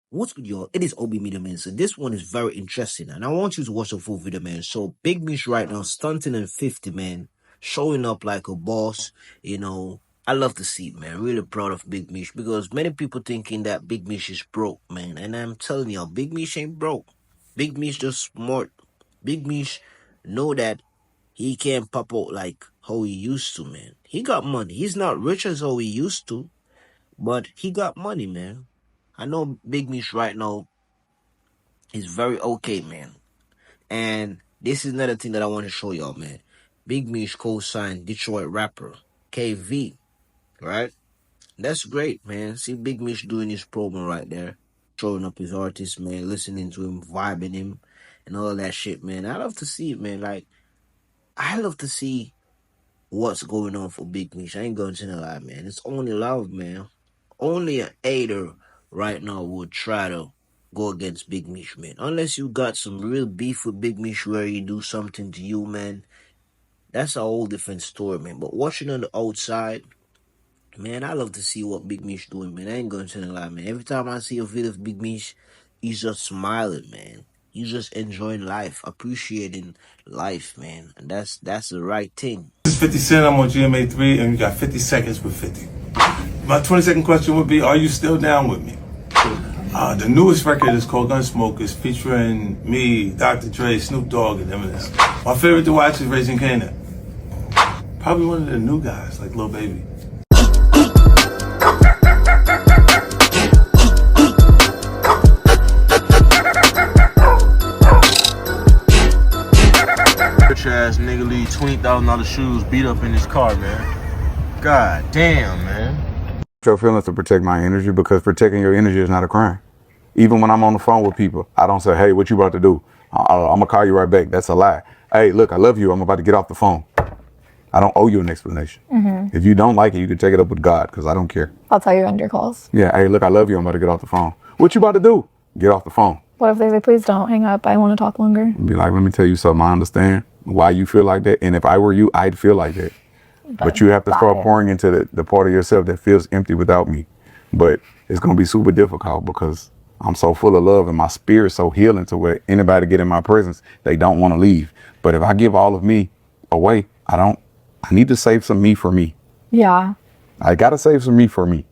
What's good, y'all? It is Obi Media, man. So this one is very interesting, and I want you to watch the full video, man. So Big Meech right now, stunting in 50, man, showing up like a boss. I love to see it, man. Really proud of Big Meech because many people thinking that Big Meech is broke, man, and I'm telling y'all, Big Meech ain't broke. Big Meech just smart. Big Meech know that he can't pop out like how he used to, man. He got money. He's not rich as how he used to, but he got money, man. I know Big Meech right now is very okay, man. And this is another thing that I want to show y'all, man. Big Meech co-signed Detroit rapper KV, right? That's great, man. See Big Meech doing his promo right there, showing up his artist, man, listening to him, vibing him, and all that shit, man. I love to see it, man. Like, I love to see what's going on for Big Meech. I ain't going to lie, man. It's only love, man. Only an hater right now would try to go against Big Meech, man. Unless you got some real beef with Big Meech where he do something to you, man. That's a whole different story, man. But watching on the outside, man, I love to see what Big Meech doing, man. I ain't going to lie, man. Every time I see a video of Big Meech, he's just smiling, man. He's just enjoying life, appreciating life, man. And that's the right thing. This is 50 Cent, I'm on GMA3, and you got 50 seconds with 50. My 20-second question would be, are you still down with me? The newest record is called Gunsmokers, featuring me, Dr. Dre, Snoop Dogg, and Eminem. My favorite to watch is Raising Canaan. Probably one of the new guys, like Lil Baby. Rich ass nigga leave $20,000 shoes beat up in his car, man. God damn, man. Your feelings to protect my energy, because protecting your energy is not a crime. Even when I'm on the phone with people, I don't say, hey, what you about to do? I'm gonna call you right back. That's a lie. Hey, look, I love you. I'm about to get off the phone. I don't owe you an explanation. If you don't like it, you can take it up with God, because I don't care. I'll tell you on your calls. Yeah, hey, look, I love you. I'm about to get off the phone. What you about to do? Get off the phone. What if they say, please don't hang up, I want to talk longer? Be like, let me tell you something. I understand why you feel like that. And if I were you, I'd feel like that. But you have to start pouring into the part of yourself that feels empty without me. But it's going to be super difficult because I'm so full of love and my spirit's so healing to where anybody get in my presence, they don't want to leave. But if I give all of me away, I need to save some me for me. Yeah. I got to save some me for me.